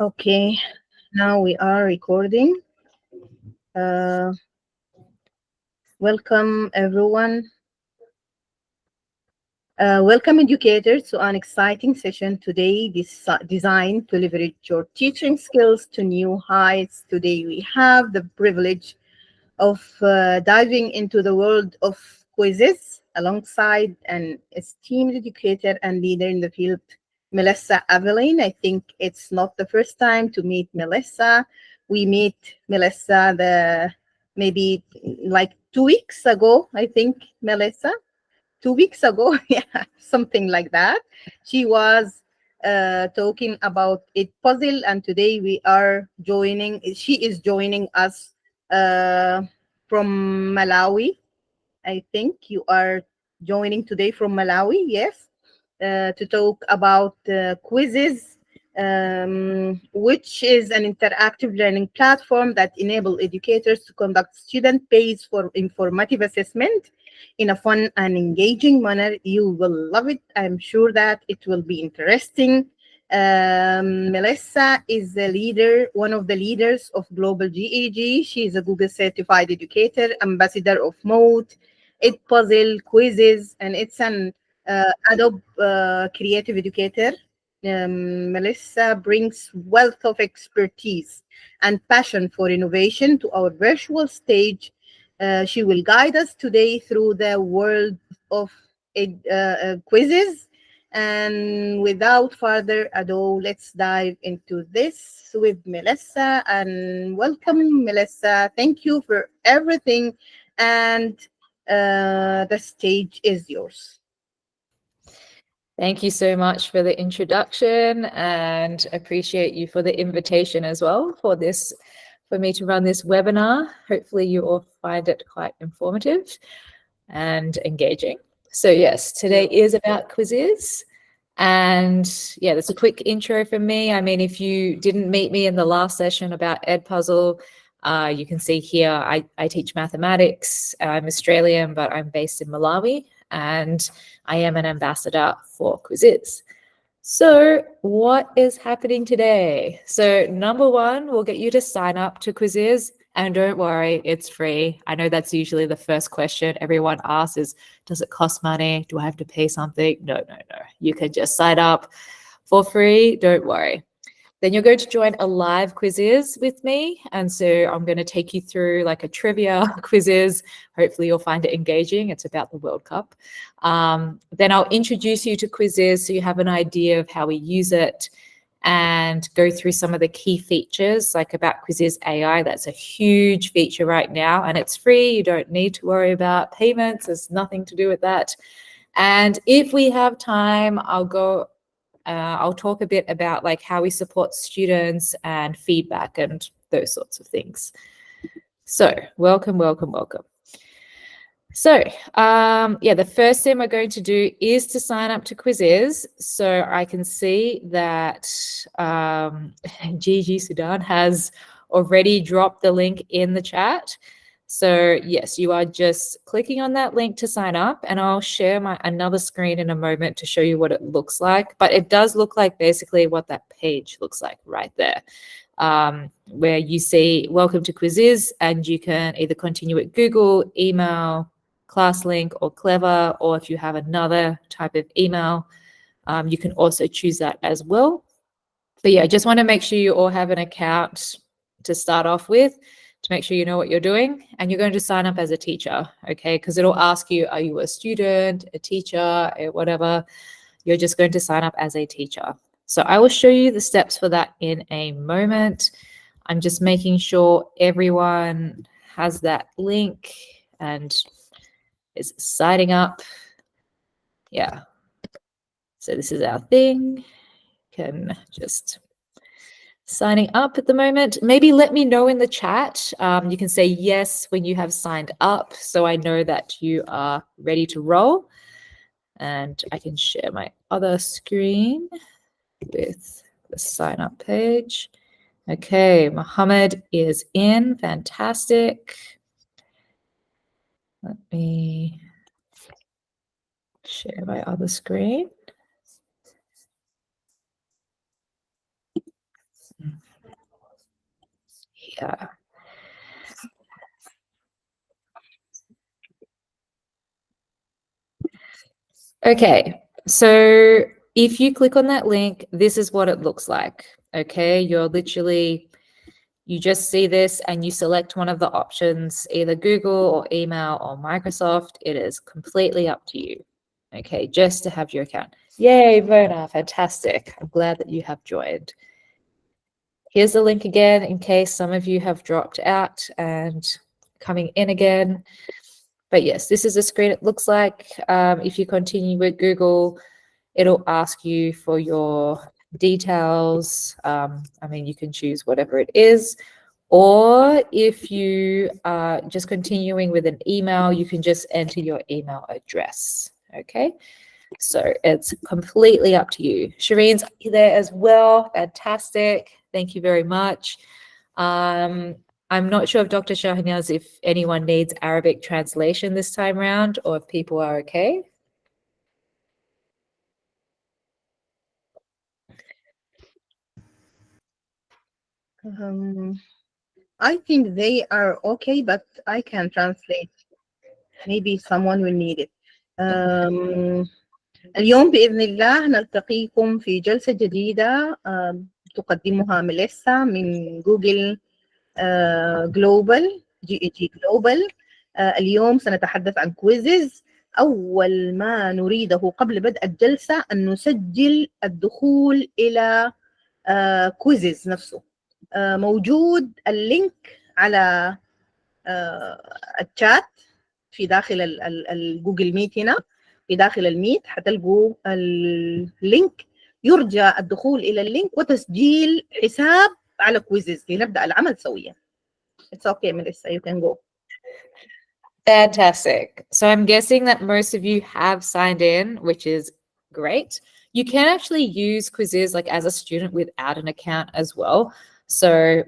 Okay, now we are recording. Uh, Welcome, everyone. Welcome, educators, to an exciting session today designed to leverage your teaching skills to new heights. Today, we have the privilege of diving into the world of quizzes alongside an esteemed educator and leader in the field, Melissa Aveling. I think it's not the first time to meet Melissa. We meet Melissa the maybe like 2 weeks ago, I think, Melissa. 2 weeks ago, yeah, something like that. She was talking about it puzzle, and today we are joining. She is joining us uh, from Malawi. I think you are joining today from Malawi, yes, to talk about quizzes, which is an interactive learning platform that enable educators to conduct student-based for informative assessment in a fun and engaging manner. You will love it. I'm sure that it will be interesting. Melissa is the leader, one of the leaders of Global GEG. She is a Google certified educator, ambassador of Mode, It Puzzle, Quizzes, and it's an Adobe creative educator. Melissa brings wealth of expertise and passion for innovation to our virtual stage. She will guide us today through the world of quizzes. And without further ado, let's dive into this with Melissa. And welcome, Melissa. Thank you for everything. And the stage is yours. Thank you so much for the introduction, and appreciate you for the invitation as well for me to run this webinar. Hopefully you all find it quite informative and engaging. So yes, today is about Quizziz. And yeah, that's a quick intro from me. I mean, if you didn't meet me in the last session about Edpuzzle, you can see here I teach mathematics. I'm Australian, but I'm based in Malawi, and I am an ambassador for Quizziz. So what is happening today? So number one, we'll get you to sign up to Quizziz. And don't worry, it's free. I know that's usually the first question everyone asks is, does it cost money? Do I have to pay something? No. You can just sign up for free. Don't worry. Then you're going to join a live Quizziz with me. And so I'm going to take you through like a trivia Quizziz. Hopefully you'll find it engaging. It's about the World Cup. Then I'll introduce you to Quizziz so you have an idea of how we use it, and go through some of the key features like about Quizziz AI. That's a huge feature right now, and it's free. You don't need to worry about payments. There's nothing to do with that. And if we have time, I'll talk a bit about like how we support students and feedback and those sorts of things. So welcome. So yeah, the first thing we're going to do is to sign up to Quizziz. So I can see that GEGSUDAN has already dropped the link in the chat. So yes, you are just clicking on that link to sign up, and I'll share another screen in a moment to show you what it looks like. But it does look like basically what that page looks like right there, where you see welcome to Quizziz, and you can either continue with Google, email, ClassLink, or Clever, or if you have another type of email, you can also choose that as well. But yeah, I just want to make sure you all have an account to start off with, to make sure you know what you're doing, and you're going to sign up as a teacher, okay? Because it'll ask you, are you a student, a teacher, whatever. You're just going to sign up as a teacher. So I will show you the steps for that in a moment. I'm just making sure everyone has that link and is signing up. Yeah. So this is our thing. Can just signing up at the moment. Maybe let me know in the chat. You can say yes when you have signed up, so I know that you are ready to roll. And I can share my other screen with the sign up page. Okay, Mohammed is in. Fantastic. Let me share my other screen. Yeah. Okay, so if you click on that link, this is what it looks like. Okay, you just see this and you select one of the options, either Google or email or Microsoft. It is completely up to you. Okay, just to have your account. Yay, Mona, fantastic. I'm glad that you have joined. Here's the link again in case some of you have dropped out and coming in again. But yes, this is the screen it looks like. If you continue with Google, it'll ask you for your details. I mean, you can choose whatever it is. Or if you are just continuing with an email, you can just enter your email address. Okay, so it's completely up to you. Shireen's there as well. Fantastic. Thank you very much. I'm not sure if Dr. Shahnaz, if anyone needs Arabic translation this time around or if people are okay. I think they are okay, but I can translate. Maybe someone will need it. اليوم بإذن الله نلتقيكم في جلسة جديدة تقدمها ميليسا من جوجل جلوبال GEG جلوبال. اليوم سنتحدث عن كويزز. أول ما نريده قبل بدء الجلسة أن نسجل الدخول إلى كويزز نفسه. موجود اللينك على الشات في داخل الجوجل ميت. هنا في داخل الميت حتلقوا اللينك. يرجى الدخول إلى اللينك وتسجيل حساب على كويزز لنبدأ العمل سويا. It's okay, Melissa, you can go. Fantastic. So I'm guessing that most of you have signed in, which is great. You can actually use Quizziz like as a student without an account as well. So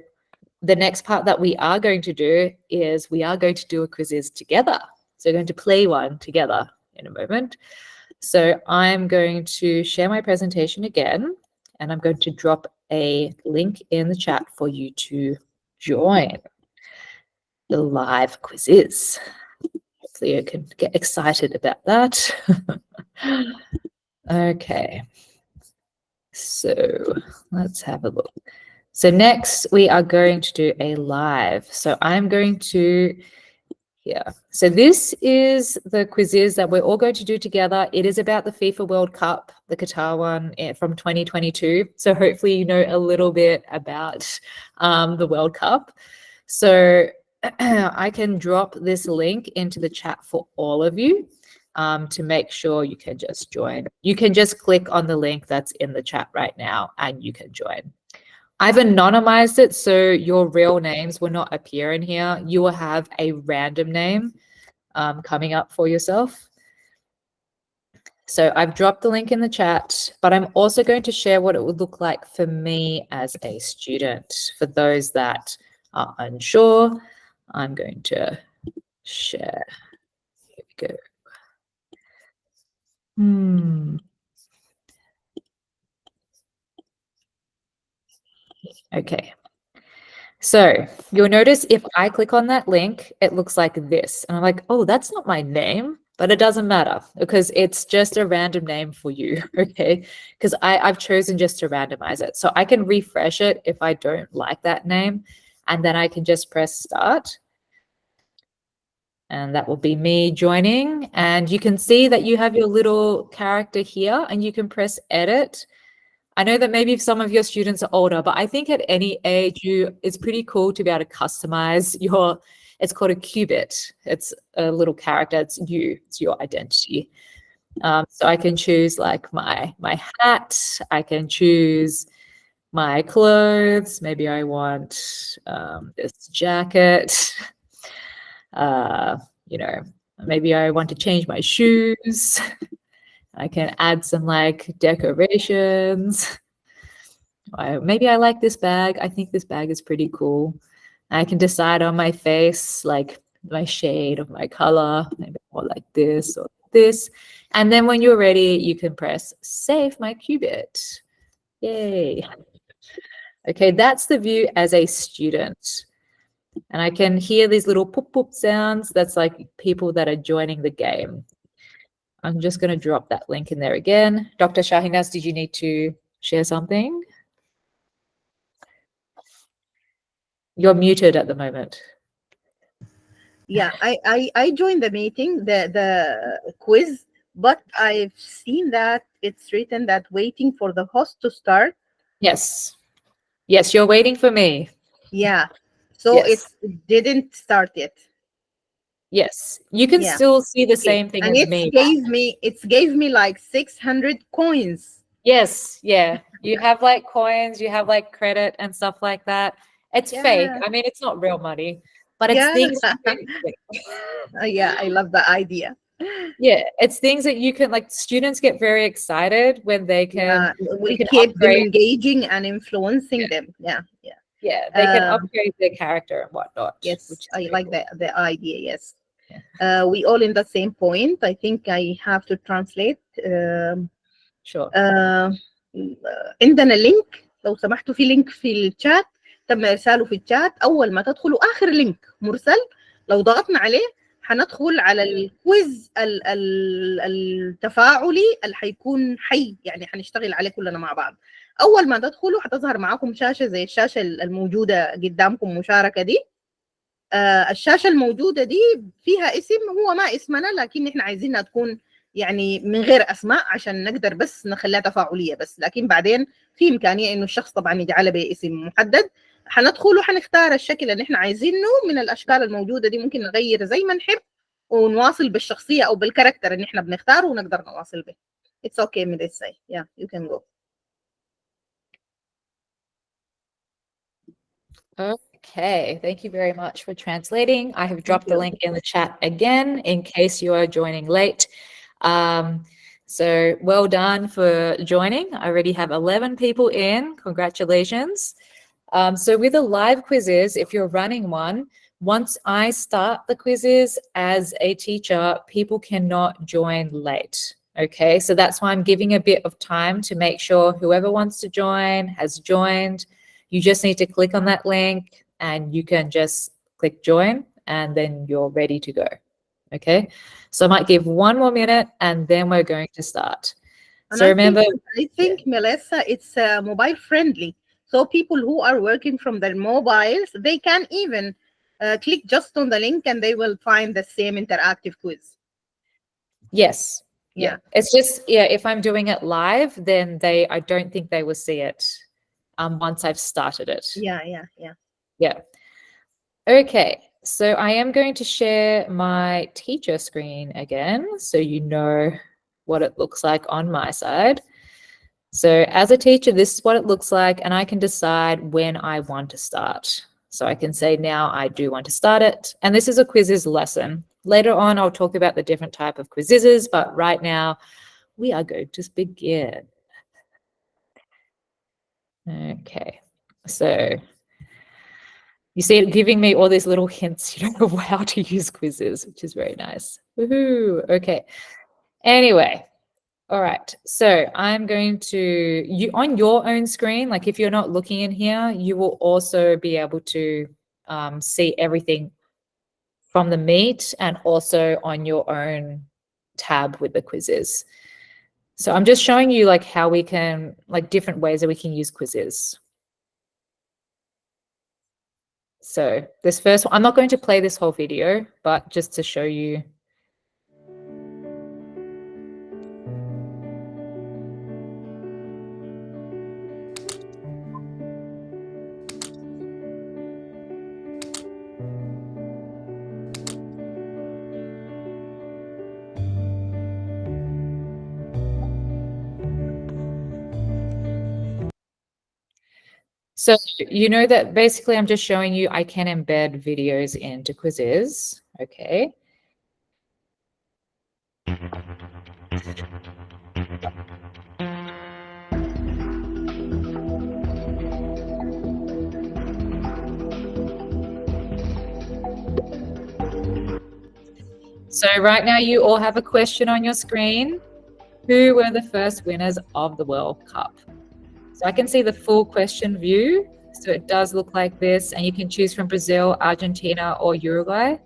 the next part that we are going to do is we are going to do a Quizziz together. So we're going to play one together in a moment. So I'm going to share my presentation again, and I'm going to drop a link in the chat for you to join the live Quizziz. Hopefully you can get excited about that. Okay, so let's have a look. So next we are going to do a live. So I'm going to, yeah. So this is the Quizziz that we're all going to do together. It is about the FIFA World Cup, the Qatar one from 2022. So hopefully you know a little bit about the World Cup. So I can drop this link into the chat for all of you to make sure you can just join. You can just click on the link that's in the chat right now and you can join. I've anonymized it so your real names will not appear in here. You will have a random name coming up for yourself. So I've dropped the link in the chat, but I'm also going to share what it would look like for me as a student. For those that are unsure, I'm going to share. Here we go. Okay. So you'll notice if I click on that link, it looks like this. And I'm like, oh, that's not my name, but it doesn't matter because it's just a random name for you, okay? Because I've chosen just to randomize it. So I can refresh it if I don't like that name, and then I can just press start. And that will be me joining. And you can see that you have your little character here and you can press edit. I know that maybe some of your students are older, but I think at any age, it's pretty cool to be able to customize it's called a qubit. It's a little character, it's your identity. So I can choose like my hat, I can choose my clothes. Maybe I want this jacket. Maybe I want to change my shoes. I can add some like decorations. Maybe I like this bag. I think this bag is pretty cool. I can decide on my face, like my shade of my color, maybe more like this or this. And then when you're ready, you can press save my qubit. Yay. Okay, that's the view as a student. And I can hear these little poop poop sounds. That's like people that are joining the game. I'm just going to drop that link in there again. Dr. Shahinaz, did you need to share something? You're muted at the moment. Yeah, I joined the meeting, the quiz, but I've seen that it's written that waiting for the host to start. Yes. Yes, you're waiting for me. Yeah, so Yes. it didn't start yet. Yes. You can Yeah, still see the okay, same thing and as me. it's gave me like 600 coins. Yes. Yeah. You have like coins, you have like credit and stuff like that. It's fake. Yeah, I mean, it's not real money, but it's yeah, things yeah. you Yeah, I love the idea. yeah, it's things that you can like students get very excited when they can Yeah, you we'll can keep them upgrade. engaging and influencing Yeah. them. Yeah, yeah. Yeah, they can Uh, upgrade their character and whatnot, yes, which is I very like cool. the idea. Yes. Yeah, We all in the same point. I think I have to translate. sure. آه، عندنا لينك، لو سمحتوا في لينك في الشات تم ارساله في الشات. اول ما تدخلوا اخر لينك مرسل لو ضغطنا عليه هندخل على الكويز التفاعلي اللي هيكون حي، يعني هنشتغل عليه كلنا مع بعض. اول ما تدخلوا هتظهر معاكم شاشه زي الشاشه الموجوده قدامكم مشاركه دي. الشاشة الموجودة دي فيها اسم، هو ما اسمنا، لكن احنا عايزينها تكون يعني من غير اسماء عشان نقدر بس نخليها تفاعلية بس، لكن بعدين في امكانية انه الشخص طبعا يجعلها باسم محدد. هندخل وهنختار الشكل اللي احنا عايزينه من الاشكال الموجودة دي، ممكن نغير زي ما نحب ونواصل بالشخصية او بالكاركتر اللي احنا بنختاره ونقدر نواصل به. It's okay, Melissa. Yeah, you can go. Okay, thank you very much for translating. I have Thank dropped the you. link in the chat again in case you are joining late. So well done for joining. I already have 11 people in. Congratulations. So with the live quizzes, if you're running one, once I start the quizzes as a teacher, people cannot join late. Okay, so that's why I'm giving a bit of time to make sure whoever wants to join has joined. You just need to click on that link and you can just click join and then you're ready to go. Okay, so I might give one more minute and then we're going to start. And So remember, I think Melissa, it's mobile friendly. So people who are working from their mobiles, they can even click just on the link and they will find the same interactive quiz. yes. Yeah. Yeah. It's just, yeah, if I'm doing it live, then I don't think they will see it once I've started it. Yeah, yeah, yeah. Yeah. Okay. So I am going to share my teacher screen again so you know what it looks like on my side. So as a teacher, this is what it looks like, and I can decide when I want to start. So I can say now I do want to start it. And this is a Quizziz lesson. Later on, I'll talk about the different type of Quizzizes, but right now we are going to begin. Okay, so you see it giving me all these little hints, you know, of how to use Quizziz, which is very nice. Woohoo! Okay. Anyway, all right. So I'm going to you on your own screen. Like if you're not looking in here, you will also be able to see everything from the Meet and also on your own tab with the quizzes. So I'm just showing you like how we can, like different ways that we can use Quizziz. So this first one, I'm not going to play this whole video, but just to show you. So you know that basically I'm just showing you I can embed videos into Quizziz. Okay. So right now you all have a question on your screen. Who were the first winners of the World Cup? So I can see the full question view. So it does look like this, and you can choose from Brazil, Argentina, or Uruguay.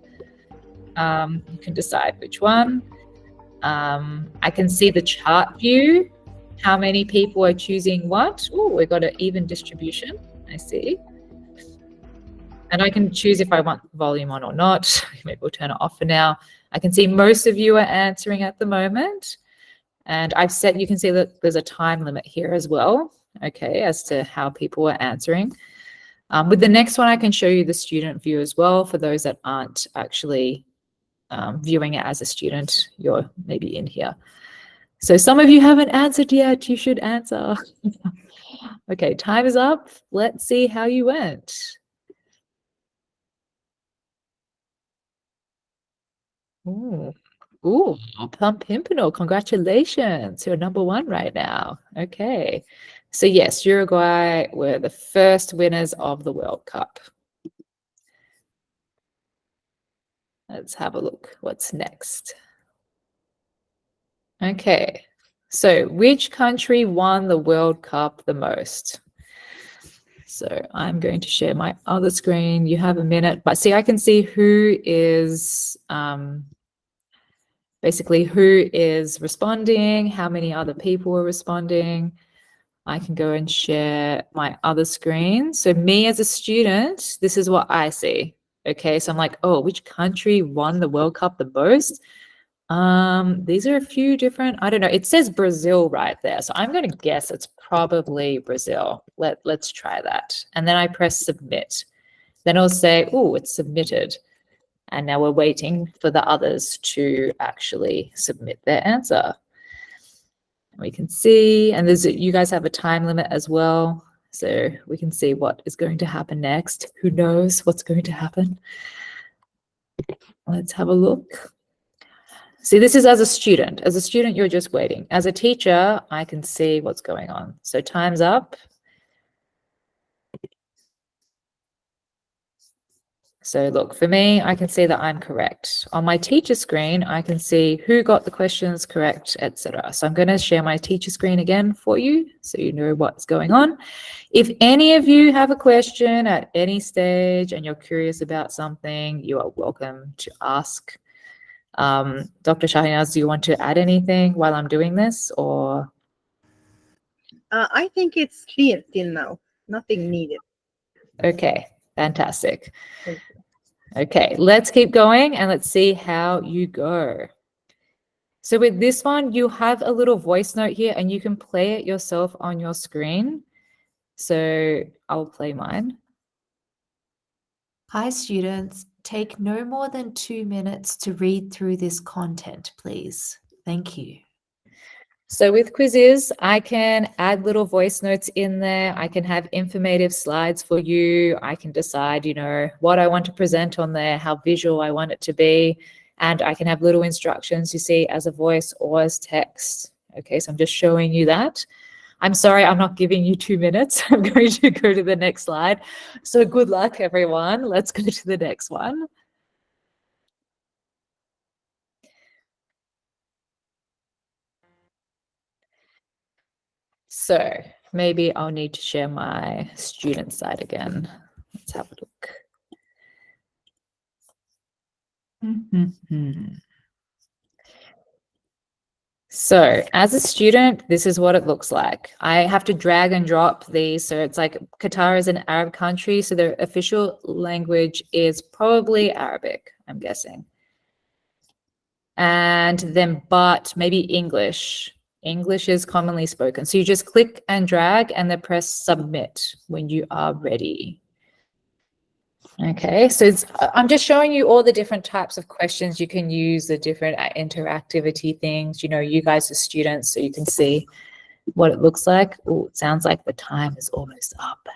You can decide which one. I can see the chart view, how many people are choosing what. Oh, we've got an even distribution, I see. And I can choose if I want volume on or not. Maybe we'll turn it off for now. I can see most of you are answering at the moment. And I've set, you can see that there's a time limit here as well, okay, as to how people are answering. With the next one, I can show you the student view as well for those that aren't actually viewing it as a student. You're maybe in here. So some of you haven't answered yet. You should answer. Okay, time is up. Let's see how you went. Ooh, Plum Pimpernel, congratulations. You're number one right now. Okay. So yes, Uruguay were the first winners of the World Cup. Let's have a look. What's next? Okay. So which country won the World Cup the most? So I'm going to share my other screen. You have a minute, but see, I can see who is basically who is responding, how many other people are responding. I can go and share my other screen. So me as a student, this is what I see. Okay, so I'm like, oh, which country won the World Cup the most? These are a few different, I don't know. It says Brazil right there. So I'm going to guess it's probably Brazil. Let's try that. And then I press submit. Then it'll say, oh, it's submitted. And now we're waiting for the others to actually submit their answer. We can see, and there's you guys have a time limit as well. So we can see what is going to happen next. Who knows what's going to happen? Let's have a look. See, this is as a student. As a student, you're just waiting. As a teacher, I can see what's going on. So time's up. So look, for me, I can see that I'm correct. On my teacher screen, I can see who got the questions correct, etc. So I'm going to share my teacher screen again for you so you know what's going on. If any of you have a question at any stage and you're curious about something, you are welcome to ask. Dr. Shahinaz, do you want to add anything while I'm doing this, or? I think it's clear till now. Nothing needed. Okay, fantastic. Thank you. Okay, let's keep going and let's see how you go. So with this one, you have a little voice note here and you can play it yourself on your screen. So I'll play mine. Hi students, take no more than 2 minutes to read through this content, please. Thank you. So with Quizziz, I can add little voice notes in there. I can have informative slides for you. I can decide, you know, what I want to present on there, how visual I want it to be. And I can have little instructions you see as a voice or as text. Okay, so I'm just showing you that. I'm sorry, I'm not giving you 2 minutes. I'm going to go to the next slide. So good luck, everyone. Let's go to the next one. So maybe I'll need to share my student side again. Let's have a look. So as a student, this is what it looks like. I have to drag and drop these. So it's like Qatar is an Arab country. So their official language is probably Arabic, I'm guessing. And then, but maybe English. English is commonly spoken. So you just click and drag and then press submit when you are ready. Okay, so I'm just showing you all the different types of questions you can use, the different interactivity things. You know, you guys are students, so you can see what it looks like. Oh, it sounds like the time is almost up.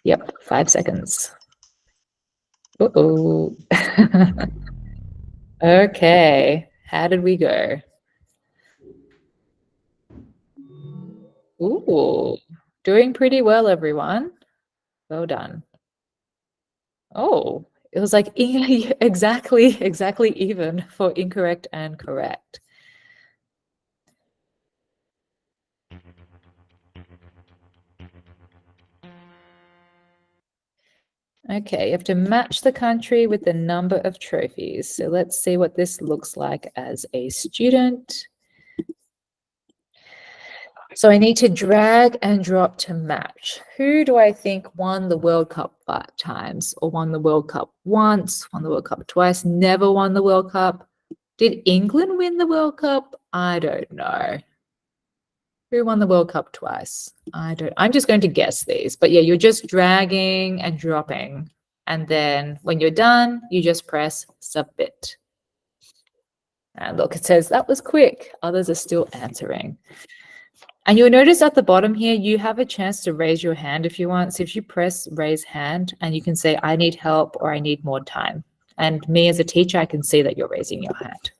Yep, 5 seconds. Uh-oh. Okay, how did we go? Ooh, doing pretty well, everyone. Well done. Oh, it was like exactly even for incorrect and correct. Okay, you have to match the country with the number of trophies. So let's see what this looks like as a student. So I need to drag and drop to match. Who do I think won the World Cup 5 times, or won the World Cup once, won the World Cup twice, never won the World Cup? Did England win the World Cup? I don't know. Who won the World Cup twice? I'm just going to guess these. But yeah, you're just dragging and dropping. And then when you're done, you just press submit. And look, it says that was quick. Others are still answering. And you'll notice at the bottom here, you have a chance to raise your hand if you want. So if you press raise hand, and you can say, I need help or I need more time. And me as a teacher, I can see that you're raising your hand.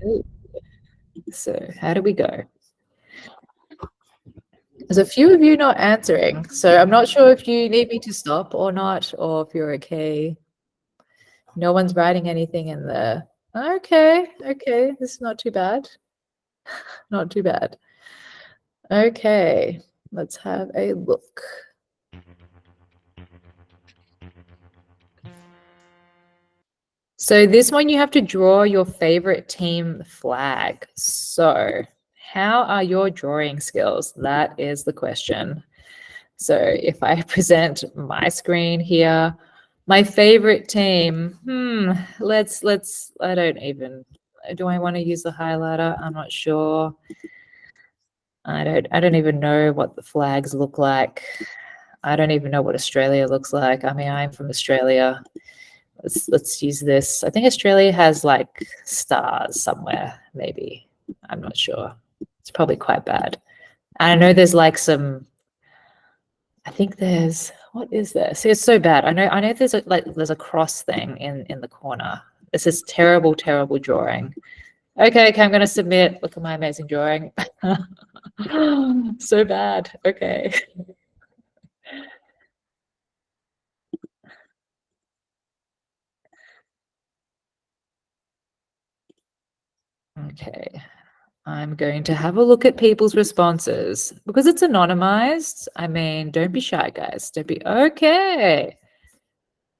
Ooh. So how do we go? There's a few of you not answering. So I'm not sure if you need me to stop or not, or if you're okay. No one's writing anything in there. Okay, this is not too bad. Not too bad. Okay, let's have a look. So this one, you have to draw your favorite team flag. So how are your drawing skills? That is the question. So if I present my screen here, my favorite team, I don't even, do I want to use the highlighter? I'm not sure. I don't even know what the flags look like. I don't even know what Australia looks like. I mean, I'm from Australia. Let's use this. I think Australia has like stars somewhere, maybe. I'm not sure. It's probably quite bad. I know there's like some, I think there's, what is this? It's so bad. I know there's there's a cross thing in the corner. This is terrible, terrible drawing. Okay, I'm going to submit. Look at my amazing drawing. So bad. Okay. Okay. I'm going to have a look at people's responses because it's anonymized. I mean, don't be shy, guys. Don't be okay.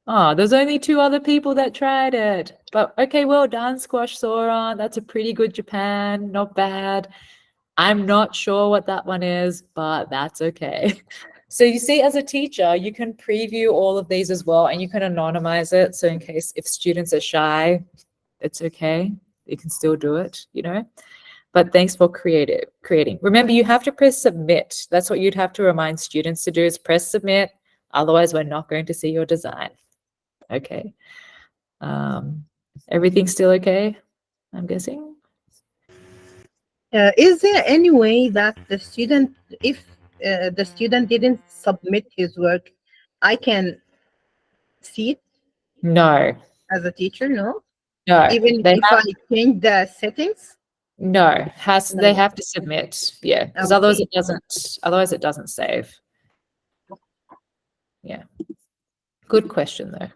Oh, there's only 2 other people that tried it. But okay, well done, Squash Sora. That's a pretty good Japan. Not bad. I'm not sure what that one is, but that's okay. So you see, as a teacher, you can preview all of these as well, and you can anonymize it. So in case if students are shy, it's okay. You can still do it, you know. But thanks for creating. Remember, you have to press submit. That's what you'd have to remind students to do, is press submit. Otherwise, we're not going to see your design. Okay. Everything's still okay, I'm guessing? Is there any way that the student, if the student didn't submit his work, I can see it No, as a teacher? No, no. even They if have I change the settings. no. They No. have to submit. Yeah, because Okay. otherwise it doesn't save. Yeah. Good question though.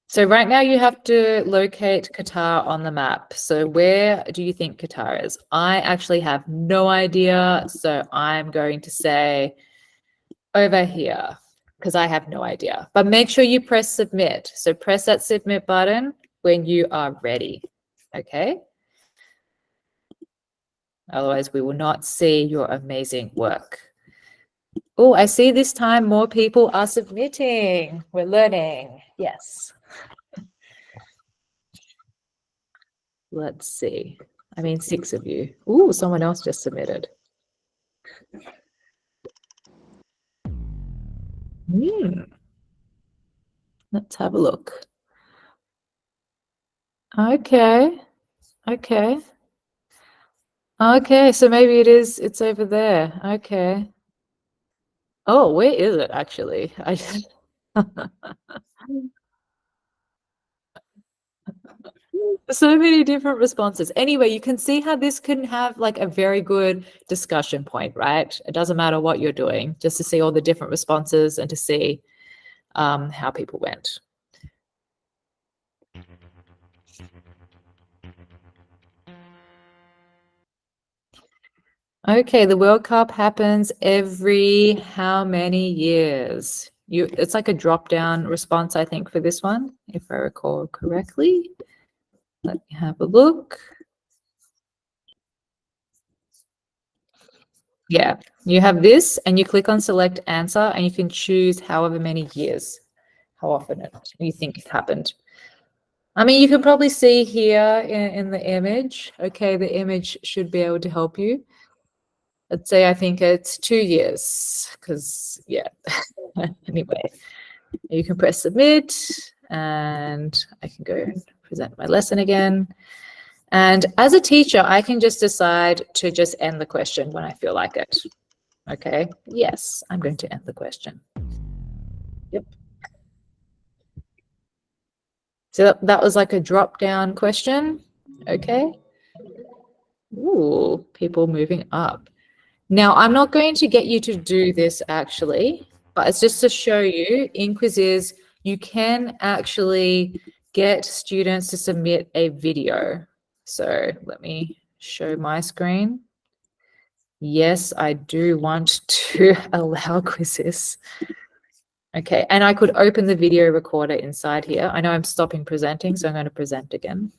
So right now you have to locate Qatar on the map. So where do you think Qatar is? I actually have no idea. So I'm going to say over here because I have no idea. But make sure you press submit. So press that submit button when you are ready. Okay? Otherwise, we will not see your amazing work. Oh, I see this time more people are submitting. We're learning. Yes. Let's see. I mean, 6 of you. Ooh, someone else just submitted. Let's have a look. Okay. Okay. Okay, so maybe it's over there. Okay. Oh, where is it actually? So many different responses. Anyway, you can see how this can have like a very good discussion point, right? It doesn't matter what you're doing, just to see all the different responses and to see how people went. Okay, the World Cup happens every how many years? It's like a drop-down response, I think, for this one, if I recall correctly. Let me have a look. Yeah, you have this and you click on select answer and you can choose however many years, how often you think it happened. I mean, you can probably see here in the image, okay, the image should be able to help you. Let's say I think it's 2 years because, yeah, anyway, you can press submit and I can go and present my lesson again. And as a teacher, I can just decide to just end the question when I feel like it. Okay, yes, I'm going to end the question. Yep. So that was like a drop-down question. Okay. Ooh, people moving up. Now, I'm not going to get you to do this actually, but it's just to show you in Quizziz, you can actually get students to submit a video. So let me show my screen. Yes, I do want to allow Quizziz. Okay, and I could open the video recorder inside here. I know I'm stopping presenting, so I'm going to present again.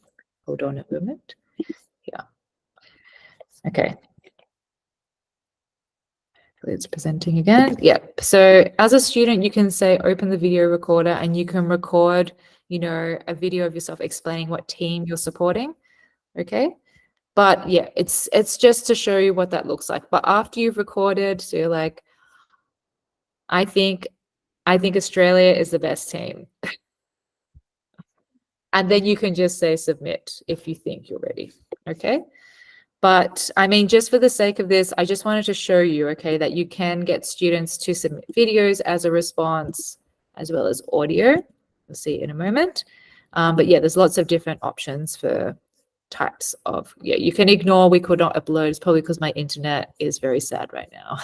Hold on a moment. Yeah. Okay. It's presenting again. Yep. So as a student, you can say open the video recorder and you can record, you know, a video of yourself explaining what team you're supporting. Okay. But yeah, it's just to show you what that looks like. But after you've recorded, so you're like, I think Australia is the best team. And then you can just say submit if you think you're ready. Okay. But I mean, just for the sake of this, I just wanted to show you, okay, that you can get students to submit videos as a response, as well as audio. We'll see in a moment. But yeah, there's lots of different options for types of, yeah, you can ignore we could not upload. It's probably because my internet is very sad right now.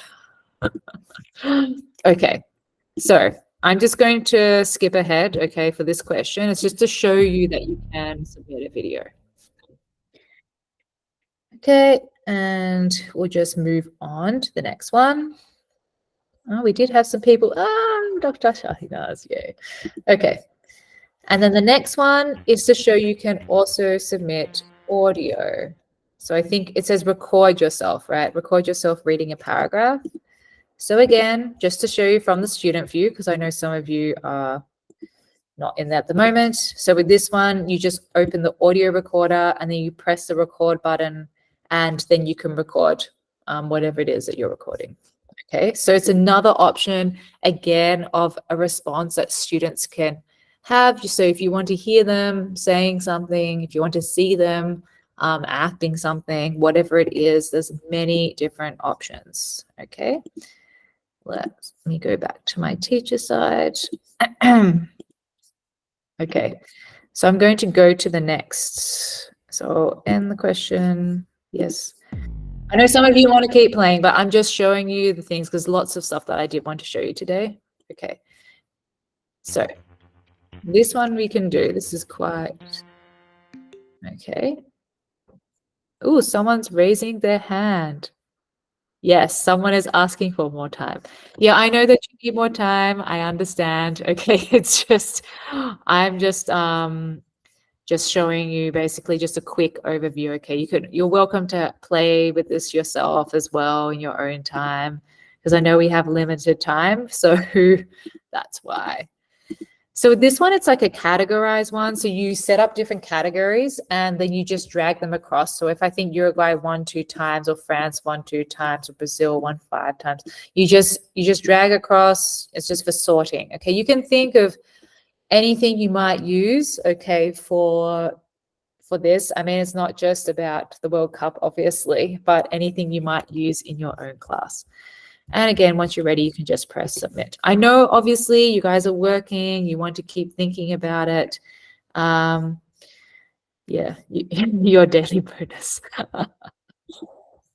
Okay, so I'm just going to skip ahead, okay, for this question. It's just to show you that you can submit a video. Okay, and we'll just move on to the next one. Oh, we did have some people. Dr. Shahinaz, yay. Okay, and then the next one is to show you can also submit audio. So I think it says record yourself, right? Record yourself reading a paragraph. So again, just to show you from the student view, because I know some of you are not in there at the moment. So with this one, you just open the audio recorder and then you press the record button and then you can record whatever it is that you're recording. Okay, so it's another option, again, of a response that students can have. So if you want to hear them saying something, if you want to see them acting something, whatever it is, there's many different options. Okay, let me go back to my teacher side. Okay, so I'm going to go to the next. So I'll end the question. Yes. I know some of you want to keep playing, but I'm just showing you the things because lots of stuff that I did want to show you today. Okay. So this one we can do. This is quite, okay. Oh, someone's raising their hand. Yes, someone is asking for more time. Yeah, I know that you need more time. I understand. Okay, it's just, I'm just showing you basically just a quick overview. Okay, you're welcome to play with this yourself as well in your own time, because I know we have limited time, so that's why. So with this one, it's like a categorized one. So you set up different categories and then you just drag them across. So if I think Uruguay won 2 times, or France won 2 times, or Brazil won 5 times, you just drag across. It's just for sorting. Okay, you can think of anything you might use, okay, for this. I mean, it's not just about the World Cup, obviously, but anything you might use in your own class. And again, once you're ready, you can just press submit. I know, obviously, you guys are working. You want to keep thinking about it. Yeah, your daily bonus.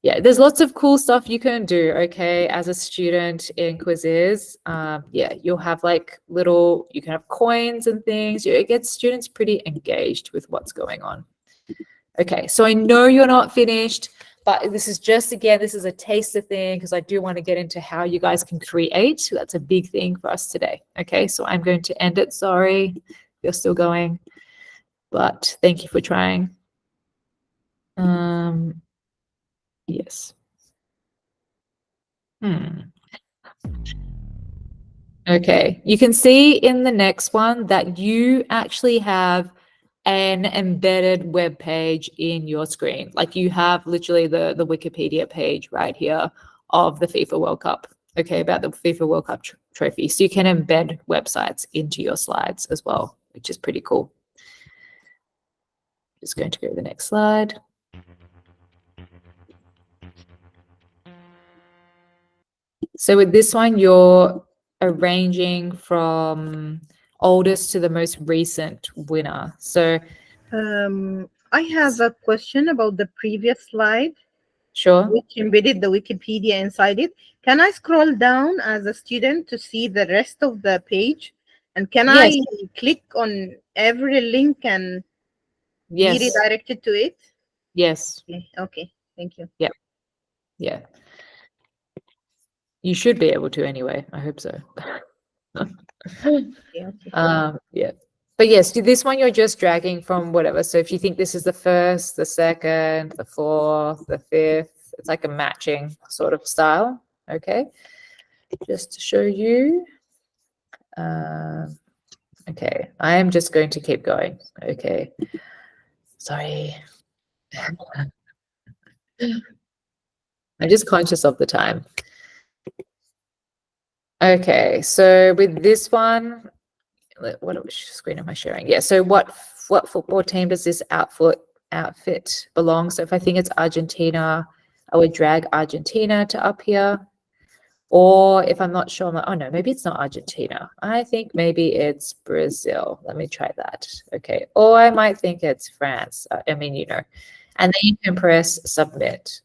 Yeah, there's lots of cool stuff you can do, okay, as a student in Quizziz. Yeah, you'll have like you can have coins and things. It gets students pretty engaged with what's going on. Okay, so I know you're not finished, But this is just, again, this is a taster thing because I do want to get into how you guys can create. That's a big thing for us today. Okay, so I'm going to end it. Sorry, you're still going, but thank you for trying. Yes. Okay, you can see in the next one that you actually have an embedded web page in your screen. Like you have literally the Wikipedia page right here of the FIFA World Cup, okay, about the FIFA World Cup trophy. So you can embed websites into your slides as well, which is pretty cool. Just going to go to the next slide. So with this one, you're arranging from oldest to the most recent winner. So I have a question about the previous slide, sure. which embedded the Wikipedia inside it. Can I scroll down as a student to see the rest of the page? And can Yes. I click on every link and be Yes. redirected to it? Yes. Okay. Thank you. Yeah. Yeah. You should be able to anyway. I hope so. Okay. Yeah. But yes, this one you're just dragging from whatever. So if you think this is the first, the second, the fourth, the fifth, it's like a matching sort of style. Okay. Just to show you. Okay. I am just going to keep going. Okay. Sorry. I'm just conscious of the time. Okay, so with this one, what screen am I sharing? Yeah, so what football team does this outfit belong? So if I think it's Argentina, I would drag Argentina to up here. Or if I'm not sure, I'm like, oh no, maybe it's not Argentina. I think maybe it's Brazil. Let me try that. Okay, or I might think it's France. I mean, you know, and then you can press submit.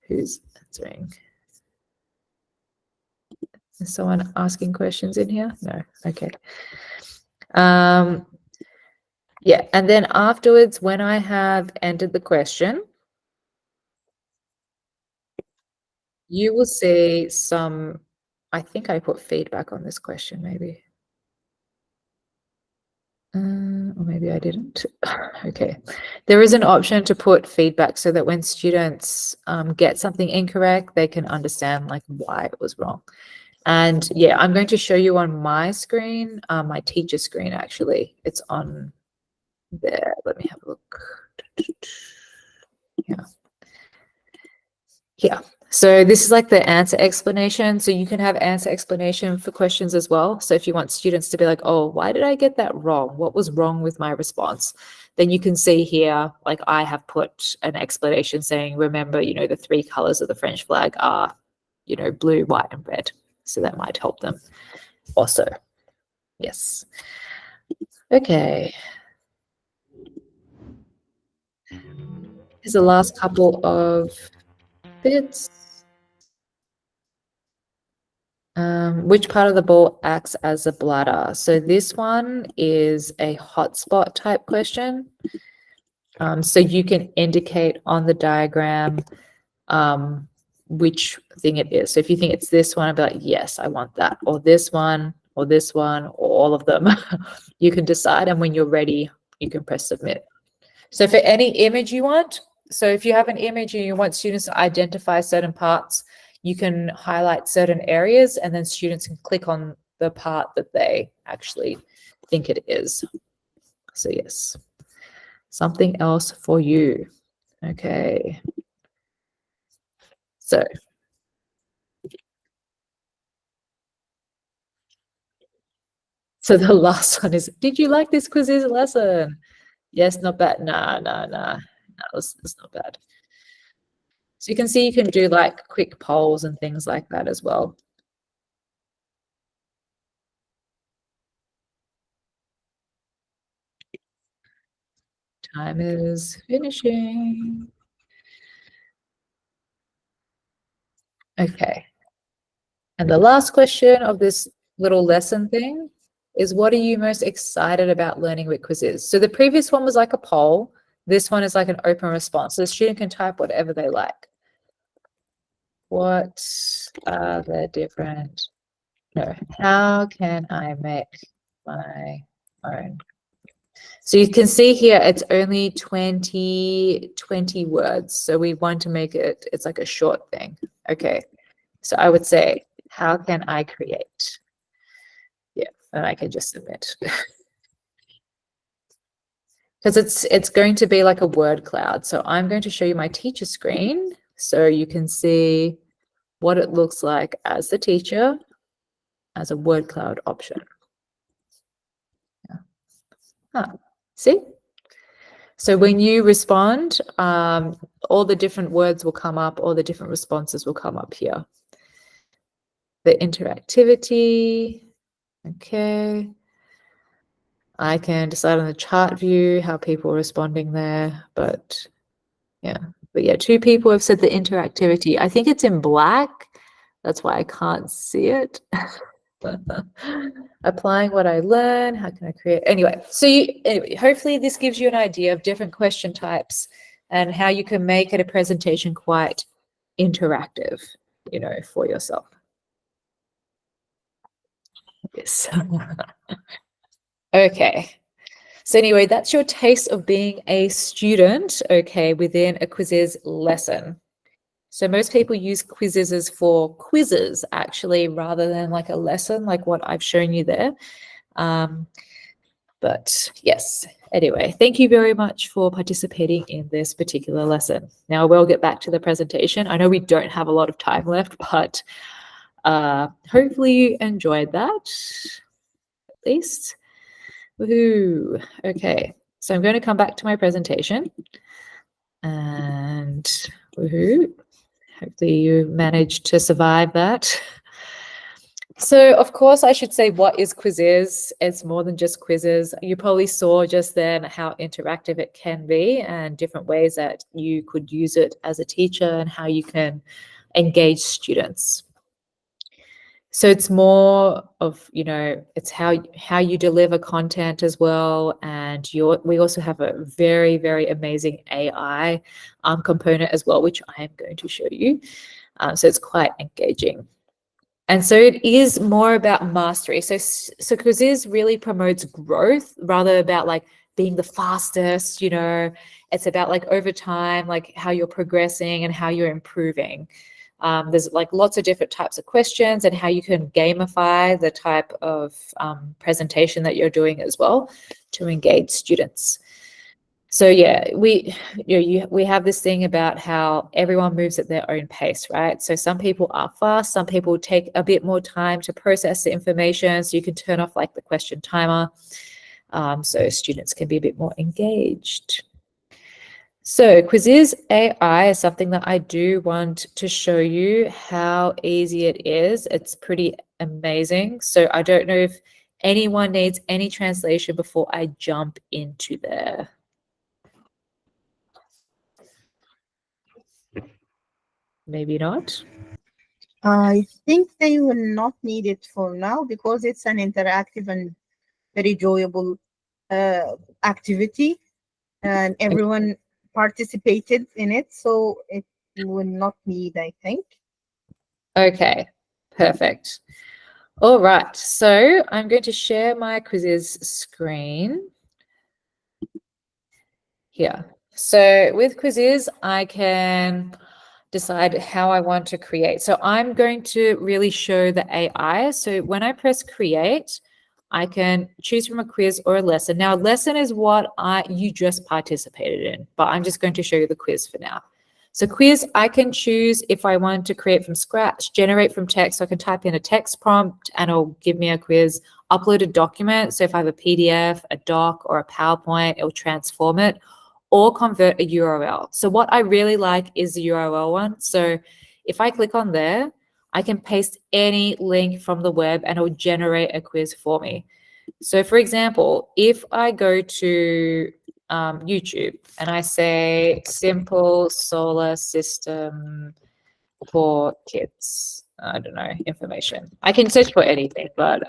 Who's answering? Is someone asking questions in here? No. Okay. Yeah, and then afterwards, when I have entered the question, you will see some, I think I put feedback on this question, maybe. Or maybe I didn't. Okay. There is an option to put feedback so that when students get something incorrect, they can understand like why it was wrong. And yeah, I'm going to show you on my screen, my teacher screen, actually. It's on there. Let me have a look. Yeah. Yeah. So this is like the answer explanation. So you can have answer explanation for questions as well. So if you want students to be like, oh, why did I get that wrong? What was wrong with my response? Then you can see here, like I have put an explanation saying, remember, you know, the 3 colors of the French flag are, you know, blue, white, and red. So that might help them also. Yes. Okay. Here's the last couple of bits. Which part of the ball acts as a bladder? So this one is a hotspot type question. So you can indicate on the diagram which thing it is. So if you think it's this one, I'd be like, yes, I want that, or this one, or this one, or all of them. You can decide, and when you're ready, you can press submit. So for any image you want, so if you have an image and you want students to identify certain parts, you can highlight certain areas and then students can click on the part that they actually think it is. So yes, something else for you. Okay. So the last one is, did you like this Quizziz lesson? Yes, not bad. Nah. That's not bad. So you can see you can do like quick polls and things like that as well. Time is finishing. Okay. And the last question of this little lesson thing is, what are you most excited about learning with Quizziz? So the previous one was like a poll. This one is like an open response. So the student can type whatever they like. What are the different, no, how can I make my own? So you can see here, it's only 20 words. So we want to make it, it's like a short thing. Okay. So I would say, how can I create? Yeah, and I can just submit. Because it's going to be like a word cloud. So I'm going to show you my teacher screen so you can see what it looks like as the teacher as a word cloud option. Yeah. Huh. See? So when you respond, all the different words will come up, all the different responses will come up here. The interactivity, okay. I can decide on the chart view how people are responding there, but yeah. But yeah, 2 people have said the interactivity. I think it's in black. That's why I can't see it. Applying what I learn, how can I create? Anyway, so anyway, hopefully this gives you an idea of different question types and how you can make it a presentation quite interactive, you know, for yourself. Yes. Okay. So anyway, that's your taste of being a student, okay, within a Quizziz lesson. So most people use Quizziz for quizzes, actually, rather than like a lesson, like what I've shown you there. But yes, anyway, thank you very much for participating in this particular lesson. Now we'll get back to the presentation. I know we don't have a lot of time left, but hopefully you enjoyed that, at least. Woohoo. Okay, so I'm going to come back to my presentation and woohoo. Hopefully you managed to survive that. So of course I should say, what is Quizziz? It's more than just quizzes. You probably saw just then how interactive it can be and different ways that you could use it as a teacher and how you can engage students. So it's more of, you know, it's how you deliver content as well. And we also have a very, very amazing AI component as well, which I am going to show you. So it's quite engaging. And so it is more about mastery. So Quizziz really promotes growth rather about like being the fastest, you know. It's about like over time, like how you're progressing and how you're improving. There's like lots of different types of questions and how you can gamify the type of presentation that you're doing as well to engage students. So yeah, we have this thing about how everyone moves at their own pace, right? So some people are fast, some people take a bit more time to process the information. So you can turn off like the question timer, so students can be a bit more engaged. So Quizziz AI is something that I do want to show you how easy it is. It's pretty amazing. So I don't know if anyone needs any translation before I jump into there. Maybe not. I think they will not need it for now because it's an interactive and very enjoyable activity, and everyone participated in it, so it will not need, I think. Okay, perfect. All right, so I'm going to share my Quizziz screen here. So with Quizziz, I can decide how I want to create. So I'm going to really show the AI. So when I press create, I can choose from a quiz or a lesson. Now, a lesson is what you just participated in, but I'm just going to show you the quiz for now. So quiz, I can choose if I want to create from scratch, generate from text. So I can type in a text prompt and it'll give me a quiz, upload a document. So if I have a PDF, a doc, or a PowerPoint, it'll transform it, or convert a URL. So what I really like is the URL one. So if I click on there, I can paste any link from the web and it'll generate a quiz for me. So for example, if I go to YouTube and I say simple solar system for kids, I don't know, information. I can search for anything, but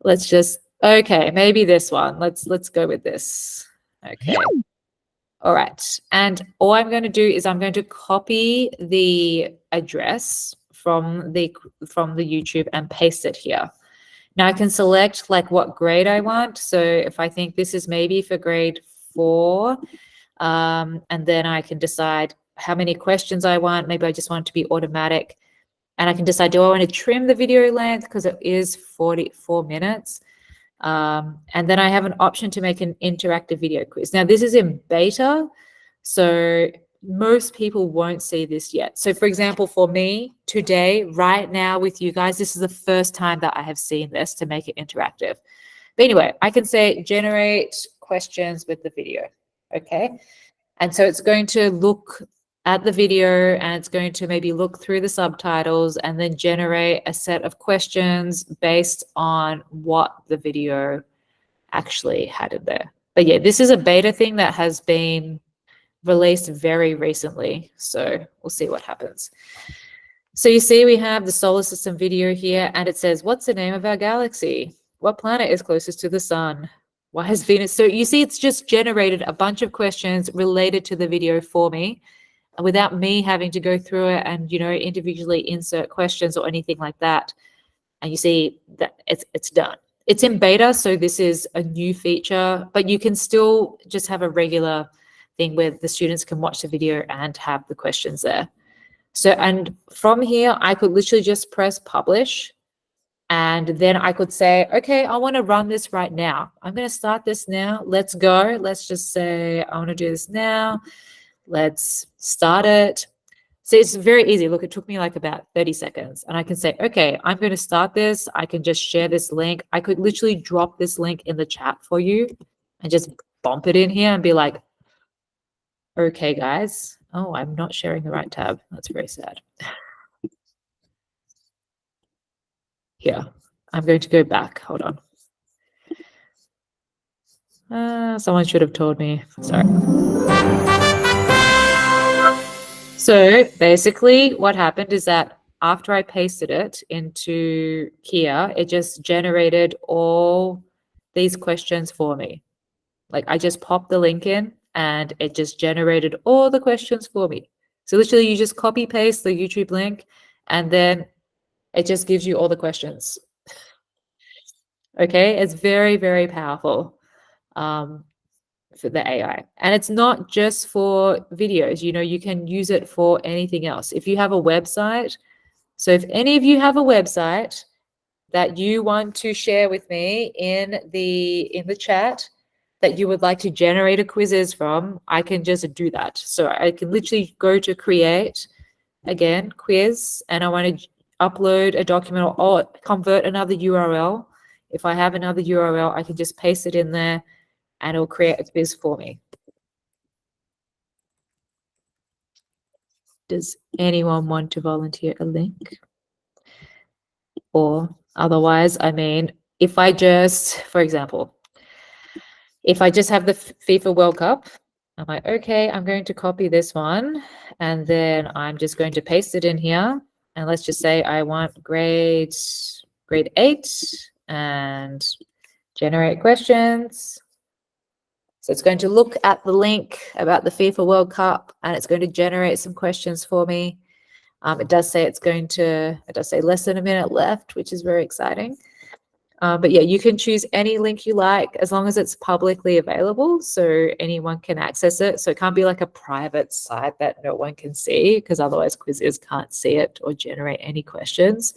let's just, okay, maybe this one. Let's go with this. Okay. All right. And all I'm going to do is I'm going to copy the address from the YouTube and paste it here. Now I can select like what grade I want. So if I think this is maybe for grade 4, and then I can decide how many questions I want. Maybe I just want it to be automatic. And I can decide, do I want to trim the video length because it is 44 minutes? And then I have an option to make an interactive video quiz. Now this is in beta, so most people won't see this yet. So for example, for me today, right now with you guys, this is the first time that I have seen this to make it interactive. But anyway, I can say generate questions with the video, okay? And so it's going to look at the video and it's going to maybe look through the subtitles and then generate a set of questions based on what the video actually had in there. But yeah, this is a beta thing that has been released very recently. So we'll see what happens. So you see we have the solar system video here and it says, what's the name of our galaxy? What planet is closest to the sun? Why is Venus? So you see it's just generated a bunch of questions related to the video for me without me having to go through it and, you know, individually insert questions or anything like that. And you see that it's done. It's in beta, so this is a new feature, but you can still just have a regular thing where the students can watch the video and have the questions there. So, and from here, I could literally just press publish. And then I could say, okay, I want to run this right now. I'm going to start this now. Let's go. Let's just say, I want to do this now. Let's start it. So it's very easy. Look, it took me like about 30 seconds. And I can say, okay, I'm going to start this. I can just share this link. I could literally drop this link in the chat for you and just bump it in here and be like, okay, guys. Oh, I'm not sharing the right tab. That's very sad. Here, I'm going to go back. Hold on. Someone should have told me. Sorry. So basically what happened is that after I pasted it into here, it just generated all these questions for me. Like I just popped the link in and it just generated all the questions for me. So literally you just copy paste the YouTube link and then it just gives you all the questions. Okay, it's very, very powerful. For the AI. And it's not just for videos, you know, you can use it for anything else. If you have a website, so if any of you have a website that you want to share with me in the chat that you would like to generate a Quizziz from, I can just do that. So I can literally go to create, again, quiz, and I want to upload a document or convert another URL. If I have another URL, I can just paste it in there and it'll create a quiz for me. Does anyone want to volunteer a link? Or otherwise, I mean, if I just, for example, if I just have the FIFA World Cup, I'm like, okay, I'm going to copy this one and then I'm just going to paste it in here. And let's just say I want grade 8 and generate questions. So it's going to look at the link about the FIFA World Cup and it's going to generate some questions for me. It does say less than a minute left, which is very exciting. But yeah, you can choose any link you like as long as it's publicly available so anyone can access it. So it can't be like a private site that no one can see because otherwise Quizziz can't see it or generate any questions.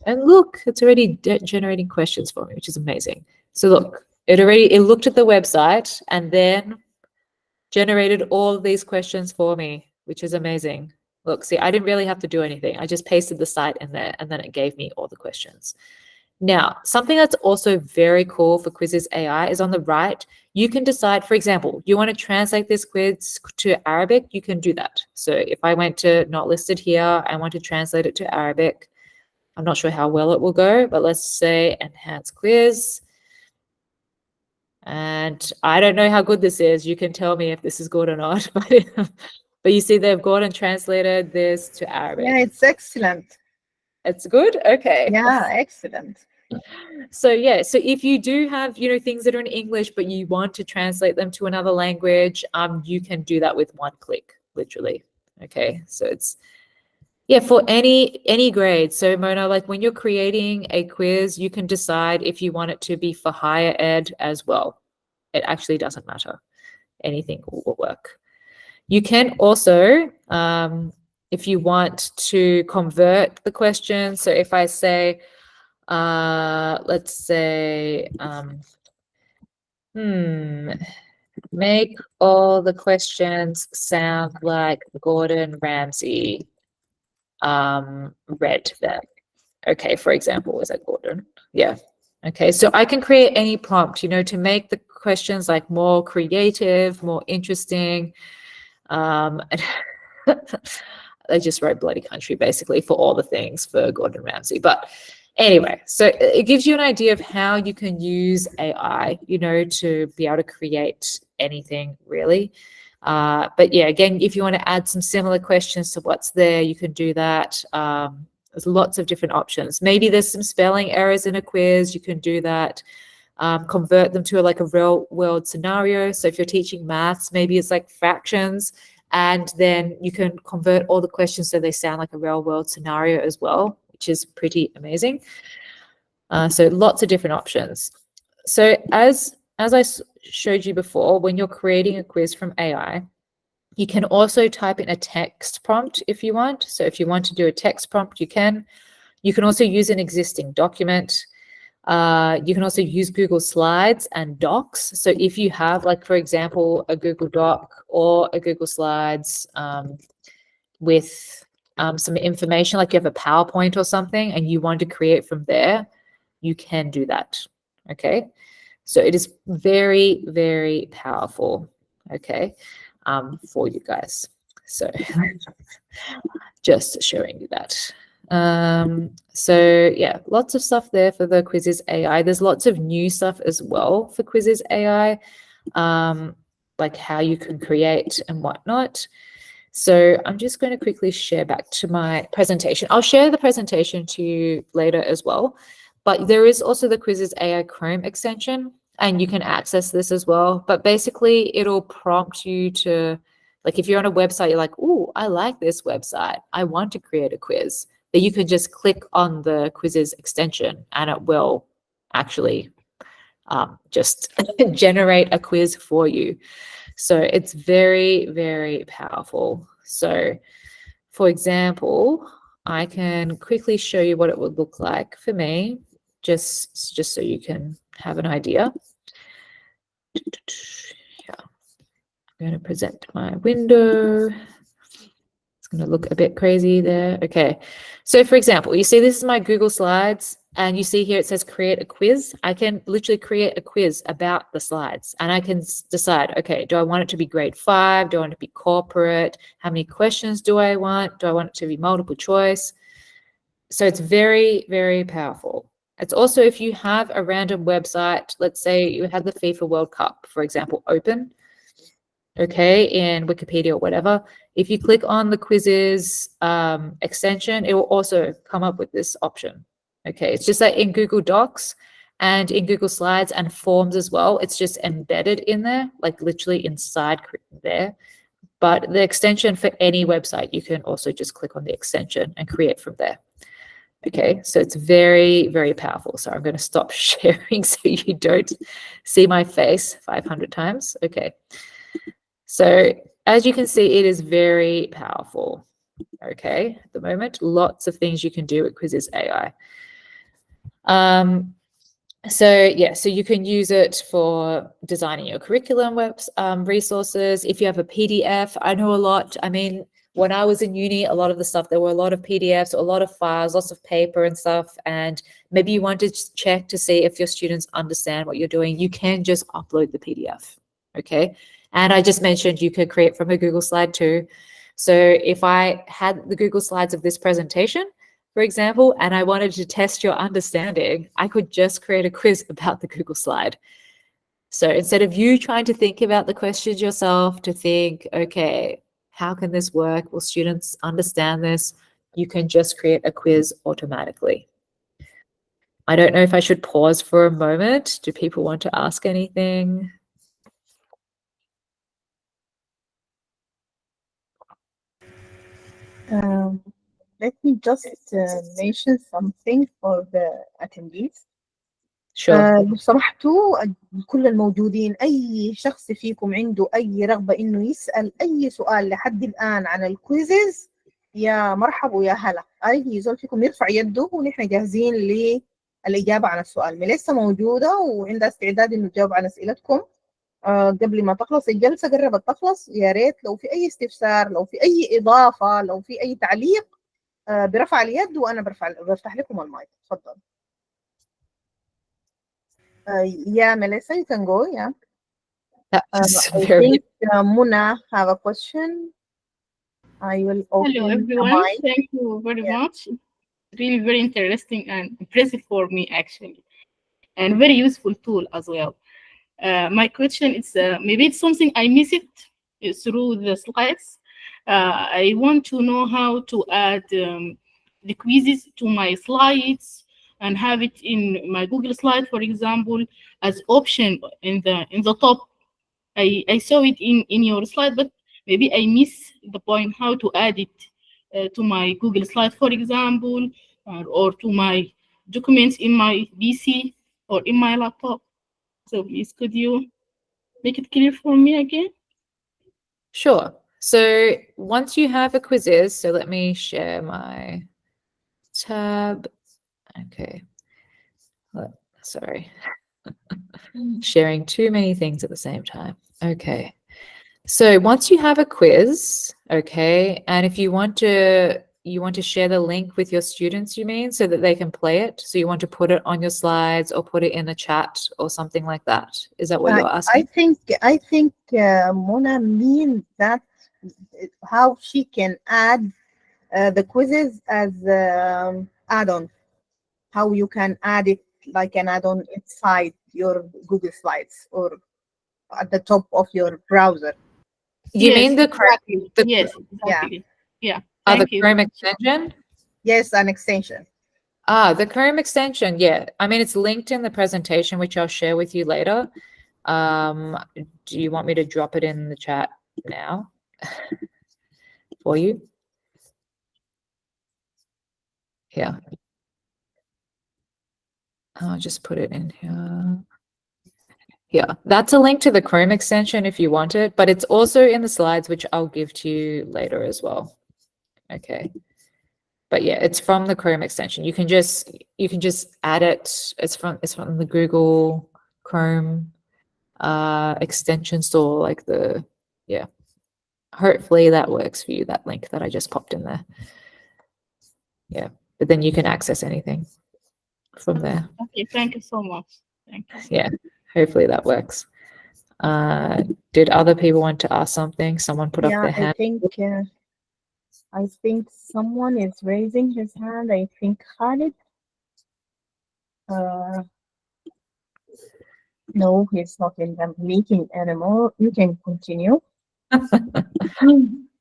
And look, it's already generating questions for me, which is amazing. So look, it looked at the website and then generated all of these questions for me, which is amazing. Look, see, I didn't really have to do anything. I just pasted the site in there and then it gave me all the questions. Now, something that's also very cool for Quizziz AI is on the right, you can decide, for example, you want to translate this quiz to Arabic, you can do that. So if I went to not listed here, I want to translate it to Arabic. I'm not sure how well it will go, but let's say enhance quiz. And I don't know how good this is. You can tell me if this is good or not. But you see they've gone and translated this to Arabic. Yeah, it's excellent. It's good? Okay. Yeah, excellent. So yeah, so if you do have, you know, things that are in English, but you want to translate them to another language, you can do that with one click, literally. Okay, so it's, yeah, for any grade. So Mona, like when you're creating a quiz, you can decide if you want it to be for higher ed as well. It actually doesn't matter. Anything will work. You can also, if you want to convert the question, so if I say, let's say, make all the questions sound like Gordon Ramsay read them. Okay, for example, was that Gordon? Yeah. Okay, so I can create any prompt, you know, to make the questions like more creative, more interesting. I just wrote bloody country basically for all the things for Gordon Ramsay. But anyway, so it gives you an idea of how you can use AI, you know, to be able to create anything really. But yeah, again, if you want to add some similar questions to what's there, you can do that. There's lots of different options. Maybe there's some spelling errors in a quiz, you can do that. Convert them to like a real world scenario. So if you're teaching maths, maybe it's like fractions, and then you can convert all the questions so they sound like a real world scenario as well, which is pretty amazing. So lots of different options. So as I showed you before, when you're creating a quiz from AI, you can also type in a text prompt if you want. So if you want to do a text prompt, you can. You can also use an existing document. You can also use Google Slides and Docs. So if you have, like, for example, a Google Doc or a Google Slides with some information, like you have a PowerPoint or something, and you want to create from there, you can do that. Okay. So it is very, very powerful. Okay. For you guys. So just showing you that. So yeah, lots of stuff there for the Quizziz AI. There's lots of new stuff as well for Quizziz AI, like how you can create and whatnot. So I'm just going to quickly share back to my presentation. I'll share the presentation to you later as well, but there is also the Quizziz AI Chrome extension, and you can access this as well. But basically it'll prompt you to, like if you're on a website, you're like, oh, I like this website, I want to create a quiz. That you can just click on the Quizziz extension and it will actually just generate a quiz for you. So it's very, very powerful. So for example, I can quickly show you what it would look like for me, just so you can have an idea. Yeah. I'm going to present my window. Going to look a bit crazy there. Okay. So for example, you see this is my Google Slides, and you see here it says create a quiz. I can literally create a quiz about the slides, and I can decide, okay, do I want it to be grade 5? Do I want it to be corporate? How many questions do I want? Do I want it to be multiple choice? So it's very, very powerful. It's also, if you have a random website, let's say you had the FIFA World Cup, for example, open, okay, in Wikipedia or whatever. If you click on the Quizziz extension, it will also come up with this option. Okay, it's just that in Google Docs and in Google Slides and Forms as well, it's just embedded in there, like literally inside there. But the extension for any website, you can also just click on the extension and create from there. Okay, so it's very, very powerful. So I'm going to stop sharing so you don't see my face 500 times. Okay. So as you can see, it is very powerful. Okay, at the moment, lots of things you can do with Quizziz AI. So yeah, so you can use it for designing your curriculum resources. If you have a PDF, I know a lot. I mean, when I was in uni, a lot of the stuff, there were a lot of PDFs, a lot of files, lots of paper and stuff. And maybe you want to check to see if your students understand what you're doing. You can just upload the PDF. Okay. And I just mentioned you could create from a Google slide too. So if I had the Google Slides of this presentation, for example, and I wanted to test your understanding, I could just create a quiz about the Google slide. So instead of you trying to think about the questions yourself, to think, okay, how can this work? Will students understand this? You can just create a quiz automatically. I don't know if I should pause for a moment. Do people want to ask anything? Let me just mention something for the attendees. Sure. لو سمحتوا كل الموجودين أي شخص فيكم عنده أي رغبة إنه يسأل أي سؤال لحد الآن عن الكويزز، يا مرحبا ويا هلا. أي زول فيكم يرفع يده ونحن جاهزين للإجابة عن السؤال. ميليسا موجودة وعندها استعداد إنه تجاوب عن أسئلتكم قبل ما تخلص الجلسة. قربت تخلص، يا ريت لو في أي استفسار، لو في أي إضافة، لو في أي تعليق برفع اليد وأنا بفتح لكم المايك. تفضل. Yeah, Melissa, you can go. Yeah. That's I very think Muna have a question. I will open Hello, the everyone. mic. Thank you very Yeah. much. Really very interesting and impressive for me, actually, and very useful tool as well. My question is maybe it's something I missed it through the slides. I want to know how to add the quizzes to my slides and have it in my Google slide, for example, as option in the top. I saw it in your slide, but maybe I miss the point how to add it to my Google slide, for example, or to my documents in my PC or in my laptop. So please, could you make it clear for me again? Sure. So once you have a Quizziz, so let me share my tab. Okay. Sorry. Sharing too many things at the same time. Okay. So once you have a quiz, okay, and if you want to share the link with your students, you mean, so that they can play it? So you want to put it on your slides or put it in the chat or something like that? Is that what you're asking? I think Mona means that how she can add the quizzes as add-on. How you can add it like an add-on inside your Google Slides or at the top of your browser. You Yes, mean the exactly. the- Yes, exactly. Yeah. the Thank you. Chrome extension? Yes, an extension. The Chrome extension, yeah. I mean, it's linked in the presentation, which I'll share with you later. Do you want me to drop it in the chat now for you? Yeah. I'll just put it in here. Yeah, that's a link to the Chrome extension if you want it, but it's also in the slides, which I'll give to you later as well. Okay. But yeah, it's from the Chrome extension. You can just add it. It's from the Google Chrome extension store, like yeah. Hopefully that works for you, that link that I just popped in there. Yeah, but then you can access anything from there. Okay, thank you so much. Thank you. Yeah, hopefully that works. Did other people want to ask something? Someone put up their hand. I think someone is raising his hand. I think Khalid. No, he's not in the meeting anymore. You can continue.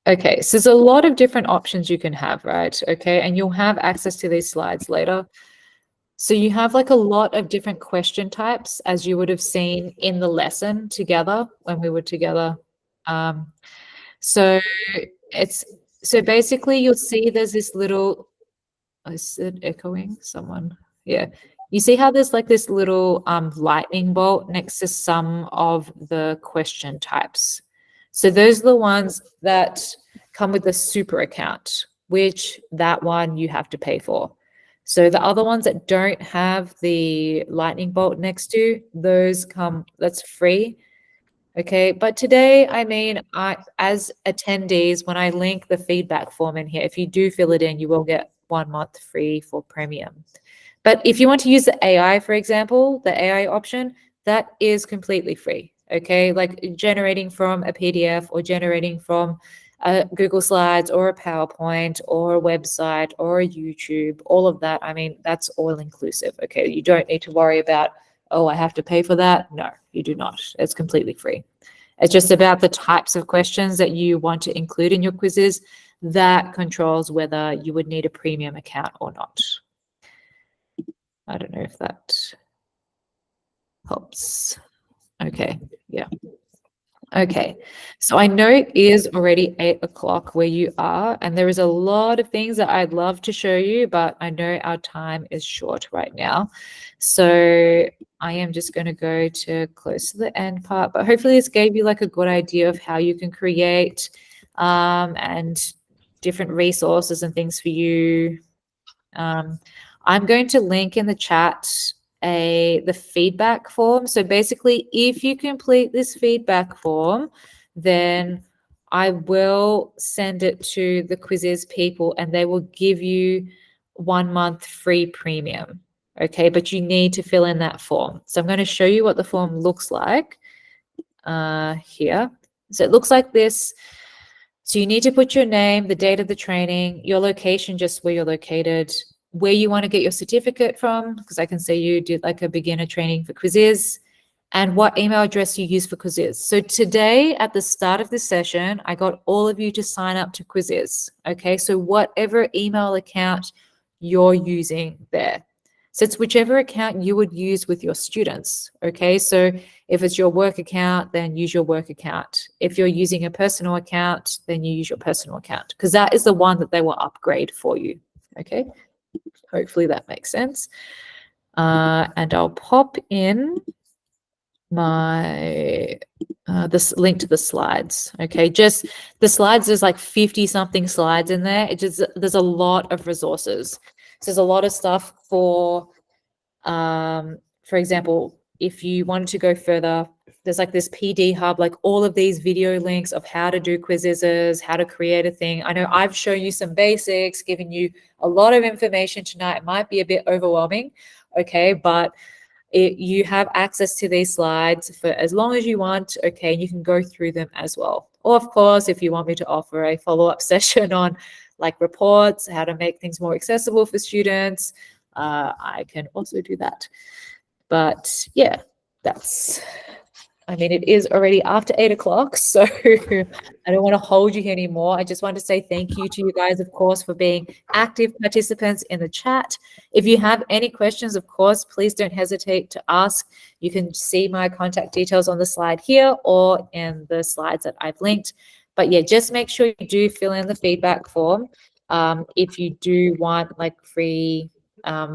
Okay, so there's a lot of different options you can have, right? Okay, and you'll have access to these slides later. So you have like a lot of different question types, as you would have seen in the lesson together when we were together. So basically you'll see there's this little, is it echoing someone? Yeah. You see how there's like this little lightning bolt next to some of the question types. So those are the ones that come with the super account, which that one you have to pay for. So the other ones that don't have the lightning bolt next to, that's free. Okay, but today, I mean, as attendees, when I link the feedback form in here, if you do fill it in, you will get 1 month free for premium. But if you want to use the AI, for example, the AI option, that is completely free. Okay, like generating from a PDF or generating from a Google Slides or a PowerPoint or a website or a YouTube, all of that. I mean, that's all inclusive. Okay, you don't need to worry about, oh, I have to pay for that. No, you do not. It's completely free. It's just about the types of questions that you want to include in your quizzes that controls whether you would need a premium account or not. I don't know if that helps. Okay, yeah. Okay, so I know it is already 8 o'clock where you are, and there is a lot of things that I'd love to show you, but I know our time is short right now. So I am just going to go to close to the end part, but hopefully this gave you like a good idea of how you can create and different resources and things for you. I'm going to link in the chat the feedback form. So basically, if you complete this feedback form, then I will send it to the Quizziz people and they will give you 1 month free premium. Okay, but you need to fill in that form. So I'm going to show you what the form looks like here. So it looks like this. So you need to put your name, the date of the training, your location, just where you're located, where you want to get your certificate from, because I can say you did like a beginner training for Quizziz, and what email address you use for Quizziz. So today at the start of this session, I got all of you to sign up to Quizziz. Okay, so whatever email account you're using there. So it's whichever account you would use with your students. Okay, so if it's your work account, then use your work account. If you're using a personal account, then you use your personal account, because that is the one that they will upgrade for you. Okay, hopefully that makes sense. And I'll pop in my this link to the slides. Okay, just the slides, there's like 50 something slides in there. It just, there's a lot of resources. So there's a lot of stuff for example, if you wanted to go further, there's like this PD hub, like all of these video links of how to do quizzes, how to create a thing. I know I've shown you some basics, given you a lot of information tonight. It might be a bit overwhelming, okay, but you have access to these slides for as long as you want, okay, and you can go through them as well. Or of course, if you want me to offer a follow-up session on like reports, how to make things more accessible for students, I can also do that. But yeah, I mean, it is already after 8 o'clock, so I don't want to hold you here anymore. I just want to say thank you to you guys, of course, for being active participants in the chat. If you have any questions, of course, please don't hesitate to ask. You can see my contact details on the slide here or in the slides that I've linked. But yeah, just make sure you do fill in the feedback form if you do want like free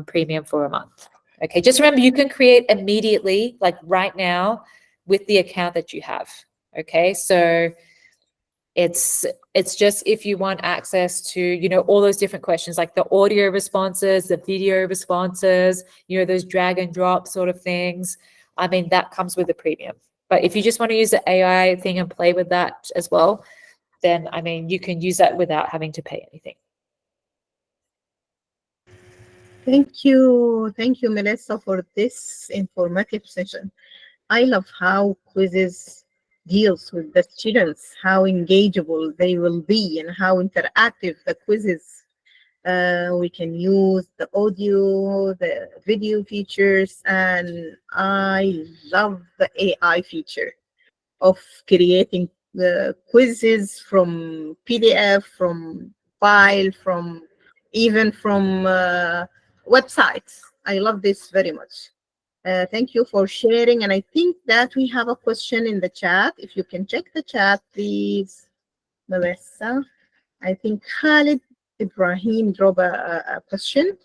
premium for a month. Okay, just remember you can create immediately, like right now, with the account that you have. Okay, so it's just if you want access to, you know, all those different questions, like the audio responses, the video responses, you know, those drag and drop sort of things. I mean, that comes with the premium. But if you just want to use the AI thing and play with that as well, then I mean, you can use that without having to pay anything. Thank you, Melissa, for this informative session. I love how quizzes deals with the students, how engageable they will be, and how interactive the quizzes. We can use the audio, the video features, and I love the AI feature of creating the quizzes from PDF, from file, from even from websites. I love this very much. Thank you for sharing. And I think that we have a question in the chat. If you can check the chat, please, Melissa. I think Khalid Ibrahim dropped a question.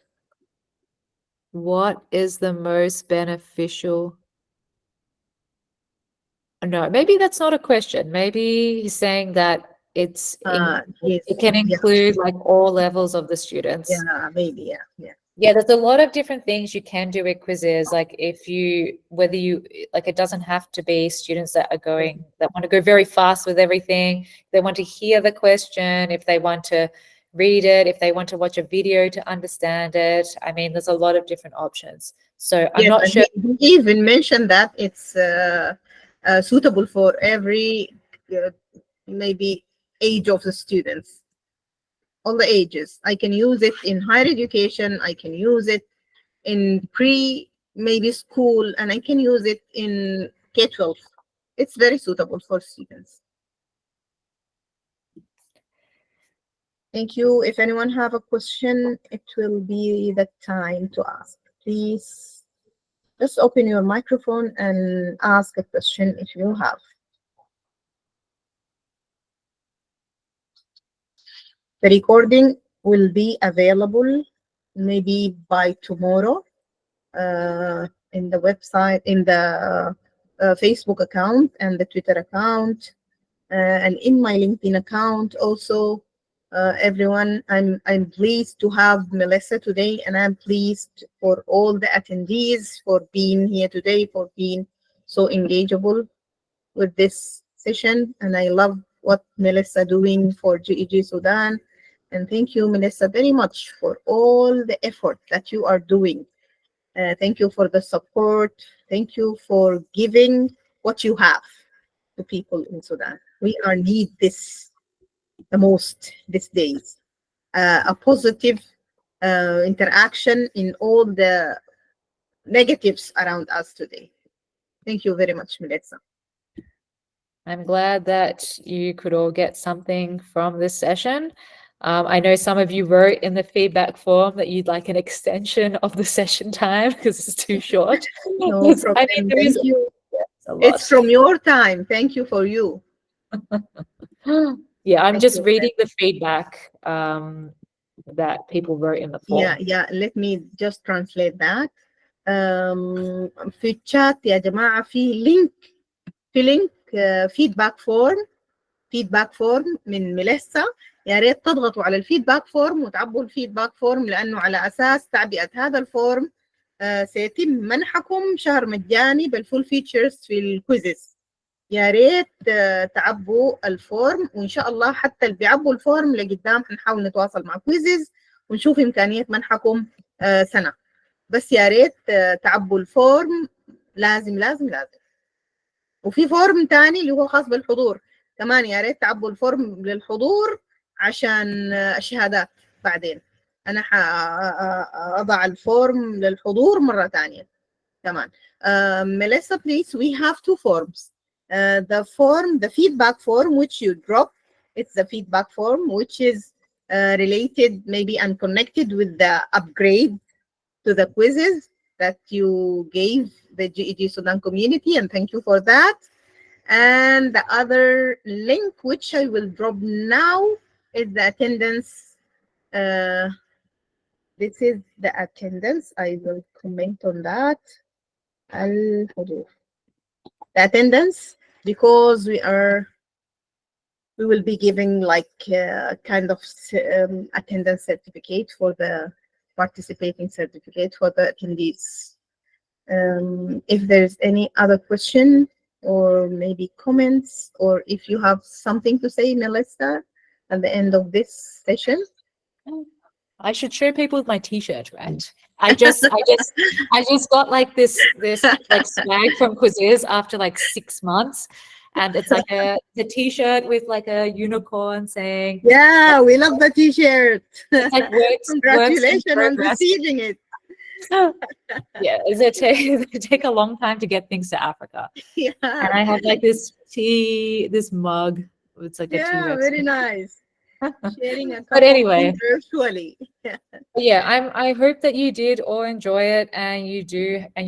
What is the most beneficial? No, maybe that's not a question. Maybe he's saying that Yes, it can include like all levels of the students. yeah, maybe, yeah. Yeah, there's a lot of different things you can do with quizzes. Like whether you, like it doesn't have to be students that want to go very fast with everything. They want to hear the question, if they want to read it, if they want to watch a video to understand it. I mean, there's a lot of different options. So I'm not sure. He even mentioned that it's suitable for every maybe age of the students, all the ages. I can use it in higher education. I can use it in maybe school, and I can use it in K-12. It's very suitable for students. Thank you. If anyone have a question, it will be the time to ask, please just open your microphone and ask a question if you have. The recording will be available maybe by tomorrow in the website, in the Facebook account and the Twitter account, and in my LinkedIn account also. Everyone, I'm pleased to have Melissa today, and I'm pleased for all the attendees for being here today, for being so engageable with this session. And I love what Melissa doing for GEG Sudan. And thank you, Melissa, very much for all the effort that you are doing. Thank you for the support. Thank you for giving what you have to people in Sudan. We are need this the most these days. A positive interaction in all the negatives around us today. Thank you very much, Melissa. I'm glad that you could all get something from this session. I know some of you wrote in the feedback form that you'd like an extension of the session time because it's too short. No problem. Thank you. It's from your time. Thank you for you. Yeah, I'm Thank just you. reading the feedback that people wrote in the form. Yeah. Let me just translate that. في الشات يا جماعة في لينك فيدباك فورم من ميليسا. يا ريت تضغطوا على الفيدباك فورم وتعبوا الفيدباك فورم، لأنه على أساس تعبئة هذا الفورم سيتم منحكم شهر مجاني بالفول فيتشرز في الكويزز. يا ريت تعبوا الفورم، وإن شاء الله حتى اللي بيعبوا الفورم لقدام هنحاول نتواصل مع كويزز ونشوف إمكانية منحكم سنة. بس يا ريت تعبوا الفورم، لازم. وفي فورم تاني اللي هو خاص بالحضور كمان، يا ريت تعبوا الفورم للحضور عشان الشهادات. بعدين أنا أضع الفورم للحضور مرة تانية كمان. Melissa, please, we have two forms. The feedback form which you drop, it's the feedback form which is related maybe and connected with the upgrade to the quizzes that you gave the GEG Sudan community, and thank you for that. And the other link which I will drop now is the attendance. This is the attendance. I will comment on that. The attendance, because we will be giving like kind of attendance certificate for the participating certificate for the attendees. If there's any other question or maybe comments, or if you have something to say, Melissa, at the end of this session. I should show people my t-shirt, right? I just got like this like swag from Quizziz after like 6 months, and it's like the t-shirt with like a unicorn saying, yeah, we love the t-shirt. It's like congratulations on receiving it. Yeah, it take a long time to get things to Africa. Yeah, and I have like this mug. It's like a T-Rex. Very nice. Sharing a cup But anyway, virtually. Yeah, I hope that you did all enjoy it, and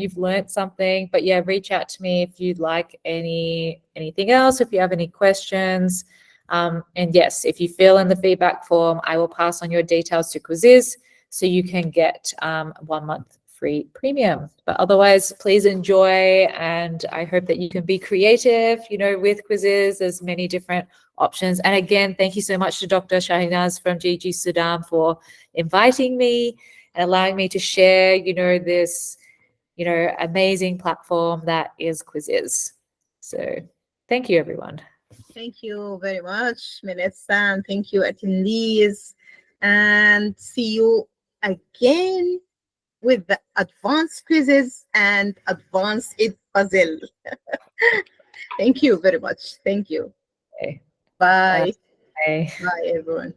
you've learned something. But yeah, reach out to me if you'd like anything else, if you have any questions. And yes, if you fill in the feedback form, I will pass on your details to Quizziz so you can get 1 month free premium. But otherwise, please enjoy, and I hope that you can be creative, with Quizziz. There's many different options. And again, thank you so much to Dr. Shahinaz from GEG Sudan for inviting me and allowing me to share, this, amazing platform that is Quizziz. So thank you, everyone. Thank you very much, Melissa, and thank you, attendees, and see you again with the advanced quizzes and advanced puzzle. Thank you very much. Thank you. Okay. Bye. Bye. Bye, everyone.